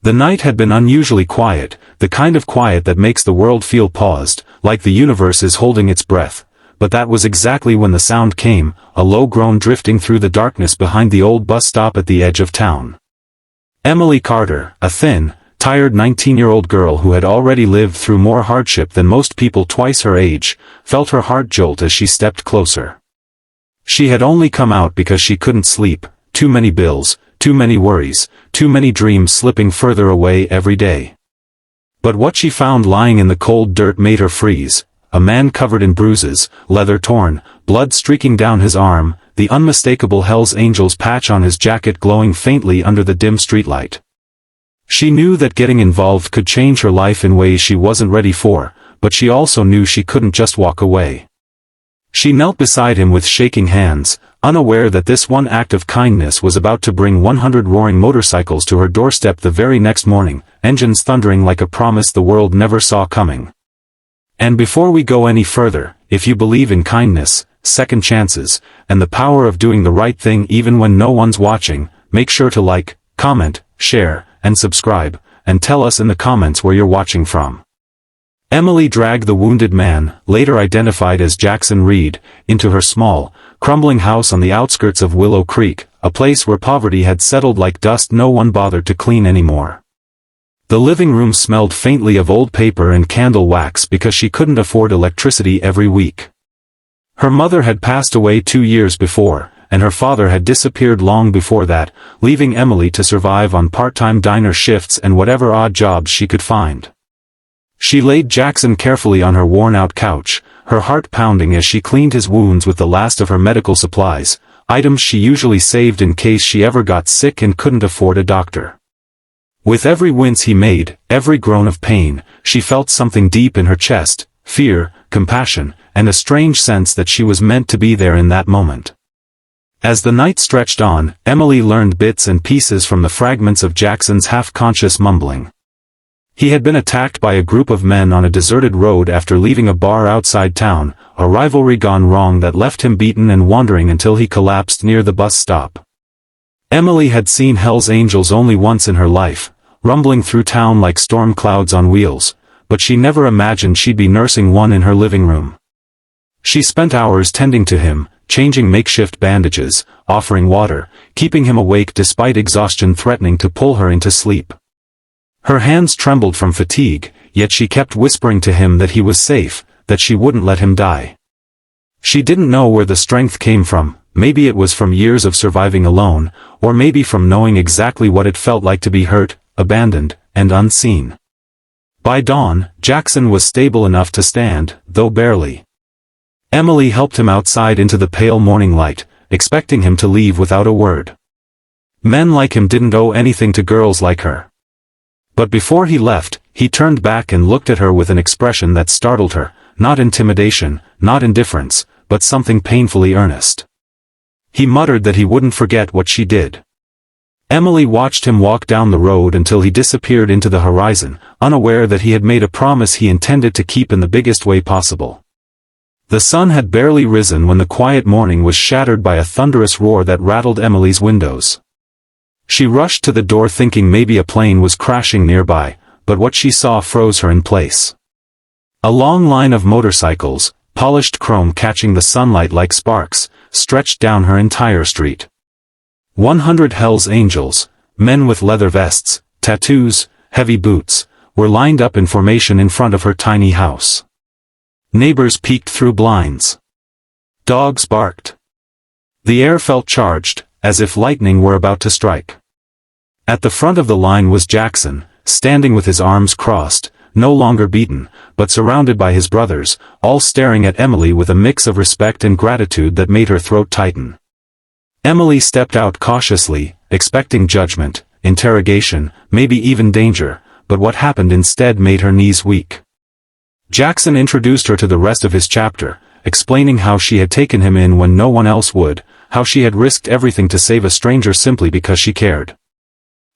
The night had been unusually quiet, the kind of quiet that makes the world feel paused, like the universe is holding its breath. But that was exactly when the sound came, a low groan drifting through the darkness behind the old bus stop at the edge of town. Emily Carter, a thin, tired 19-year-old girl who had already lived through more hardship than most people twice her age, felt her heart jolt as she stepped closer. She had only come out because she couldn't sleep, too many bills, too many worries, too many dreams slipping further away every day. But what she found lying in the cold dirt made her freeze. A man covered in bruises, leather torn, blood streaking down his arm, the unmistakable Hell's Angels patch on his jacket glowing faintly under the dim streetlight. She knew that getting involved could change her life in ways she wasn't ready for, but she also knew she couldn't just walk away. She knelt beside him with shaking hands, unaware that this one act of kindness was about to bring 100 roaring motorcycles to her doorstep the very next morning, engines thundering like a promise the world never saw coming. And before we go any further, if you believe in kindness, second chances, and the power of doing the right thing even when no one's watching, make sure to like, comment, share, and subscribe, and tell us in the comments where you're watching from. Emily dragged the wounded man, later identified as Jackson Reed, into her small, crumbling house on the outskirts of Willow Creek, a place where poverty had settled like dust no one bothered to clean anymore. The living room smelled faintly of old paper and candle wax because she couldn't afford electricity every week. Her mother had passed away 2 years before, and her father had disappeared long before that, leaving Emily to survive on part-time diner shifts and whatever odd jobs she could find. She laid Jackson carefully on her worn-out couch, her heart pounding as she cleaned his wounds with the last of her medical supplies, items she usually saved in case she ever got sick and couldn't afford a doctor. With every wince he made, every groan of pain, she felt something deep in her chest, fear, compassion, and a strange sense that she was meant to be there in that moment. As the night stretched on, Emily learned bits and pieces from the fragments of Jackson's half-conscious mumbling. He had been attacked by a group of men on a deserted road after leaving a bar outside town, a rivalry gone wrong that left him beaten and wandering until he collapsed near the bus stop. Emily had seen Hell's Angels only once in her life, rumbling through town like storm clouds on wheels, but she never imagined she'd be nursing one in her living room. She spent hours tending to him, changing makeshift bandages, offering water, keeping him awake despite exhaustion threatening to pull her into sleep. Her hands trembled from fatigue, yet she kept whispering to him that he was safe, that she wouldn't let him die. She didn't know where the strength came from, maybe it was from years of surviving alone, or maybe from knowing exactly what it felt like to be hurt, abandoned, and unseen. By dawn, Jackson was stable enough to stand, though barely. Emily helped him outside into the pale morning light, expecting him to leave without a word. Men like him didn't owe anything to girls like her. But before he left, he turned back and looked at her with an expression that startled her, not intimidation, not indifference, but something painfully earnest. He muttered that he wouldn't forget what she did. Emily watched him walk down the road until he disappeared into the horizon, unaware that he had made a promise he intended to keep in the biggest way possible. The sun had barely risen when the quiet morning was shattered by a thunderous roar that rattled Emily's windows. She rushed to the door thinking maybe a plane was crashing nearby, but what she saw froze her in place. A long line of motorcycles, polished chrome catching the sunlight like sparks, stretched down her entire street. 100 Hell's Angels, men with leather vests, tattoos, heavy boots, were lined up in formation in front of her tiny house. Neighbors peeked through blinds. Dogs barked. The air felt charged, as if lightning were about to strike. At the front of the line was Jackson, standing with his arms crossed, no longer beaten, but surrounded by his brothers, all staring at Emily with a mix of respect and gratitude that made her throat tighten. Emily stepped out cautiously, expecting judgment, interrogation, maybe even danger, but what happened instead made her knees weak. Jackson introduced her to the rest of his chapter, explaining how she had taken him in when no one else would, how she had risked everything to save a stranger simply because she cared.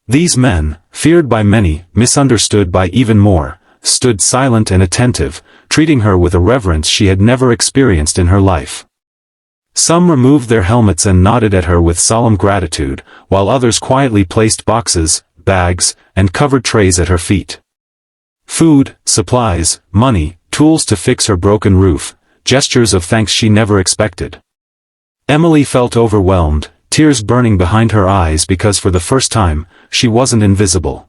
These men, feared by many, misunderstood by even more, stood silent and attentive, treating her with a reverence she had never experienced in her life. Some removed their helmets and nodded at her with solemn gratitude, while others quietly placed boxes, bags, and covered trays at her feet. Food, supplies, money, tools to fix her broken roof, gestures of thanks she never expected. Emily felt overwhelmed, tears burning behind her eyes because for the first time, she wasn't invisible.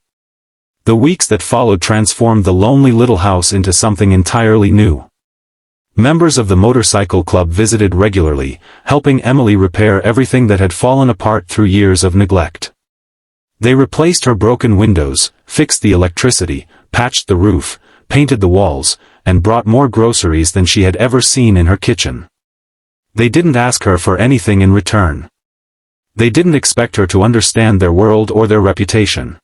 The weeks that followed transformed the lonely little house into something entirely new. Members of the motorcycle club visited regularly, helping Emily repair everything that had fallen apart through years of neglect. They replaced her broken windows, fixed the electricity, patched the roof, painted the walls, and brought more groceries than she had ever seen in her kitchen. They didn't ask her for anything in return. They didn't expect her to understand their world or their reputation.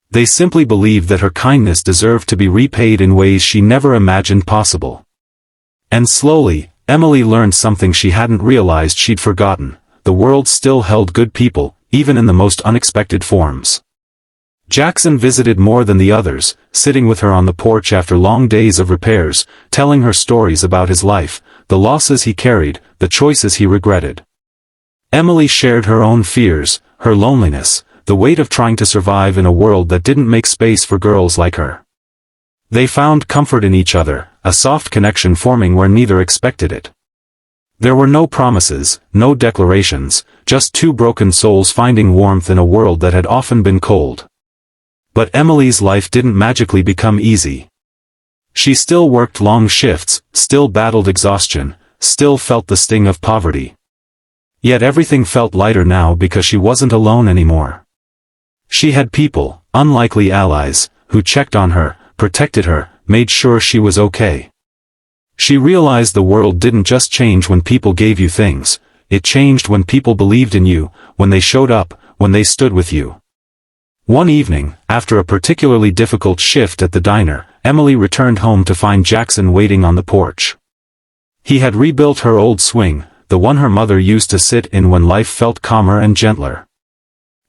They simply believed that her kindness deserved to be repaid in ways she never imagined possible. And slowly, Emily learned something she hadn't realized she'd forgotten: the world still held good people, even in the most unexpected forms. Jackson visited more than the others, sitting with her on the porch after long days of repairs, telling her stories about his life, the losses he carried, the choices he regretted. Emily shared her own fears, her loneliness, the weight of trying to survive in a world that didn't make space for girls like her. They found comfort in each other, a soft connection forming where neither expected it. There were no promises, no declarations, just two broken souls finding warmth in a world that had often been cold. But Emily's life didn't magically become easy. She still worked long shifts, still battled exhaustion, still felt the sting of poverty. Yet everything felt lighter now because she wasn't alone anymore. She had people, unlikely allies, who checked on her, protected her, made sure she was okay. She realized the world didn't just change when people gave you things, it changed when people believed in you, when they showed up, when they stood with you. One evening, after a particularly difficult shift at the diner, Emily returned home to find Jackson waiting on the porch. He had rebuilt her old swing, the one her mother used to sit in when life felt calmer and gentler.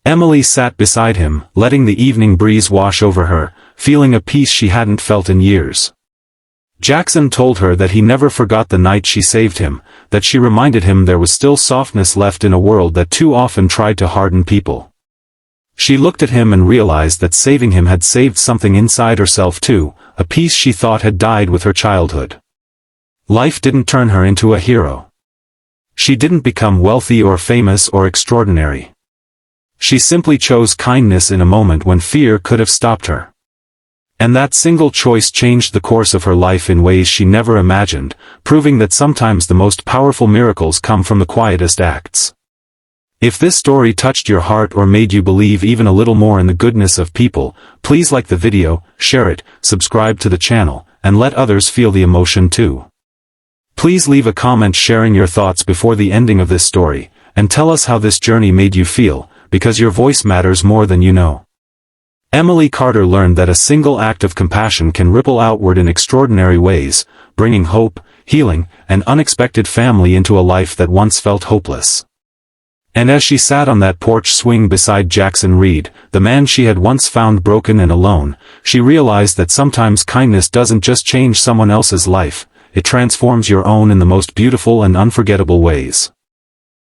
Emily sat beside him, letting the evening breeze wash over her, feeling a peace she hadn't felt in years. Jackson told her that he never forgot the night she saved him, that she reminded him there was still softness left in a world that too often tried to harden people. She looked at him and realized that saving him had saved something inside herself too, a piece she thought had died with her childhood. Life didn't turn her into a hero. She didn't become wealthy or famous or extraordinary. She simply chose kindness in a moment when fear could have stopped her. And that single choice changed the course of her life in ways she never imagined, proving that sometimes the most powerful miracles come from the quietest acts. If this story touched your heart or made you believe even a little more in the goodness of people, please like the video, share it, subscribe to the channel, and let others feel the emotion too. Please leave a comment sharing your thoughts before the ending of this story, and tell us how this journey made you feel, because your voice matters more than you know. Emily Carter learned that a single act of compassion can ripple outward in extraordinary ways, bringing hope, healing, and unexpected family into a life that once felt hopeless. And as she sat on that porch swing beside Jackson Reed, the man she had once found broken and alone, she realized that sometimes kindness doesn't just change someone else's life, it transforms your own in the most beautiful and unforgettable ways.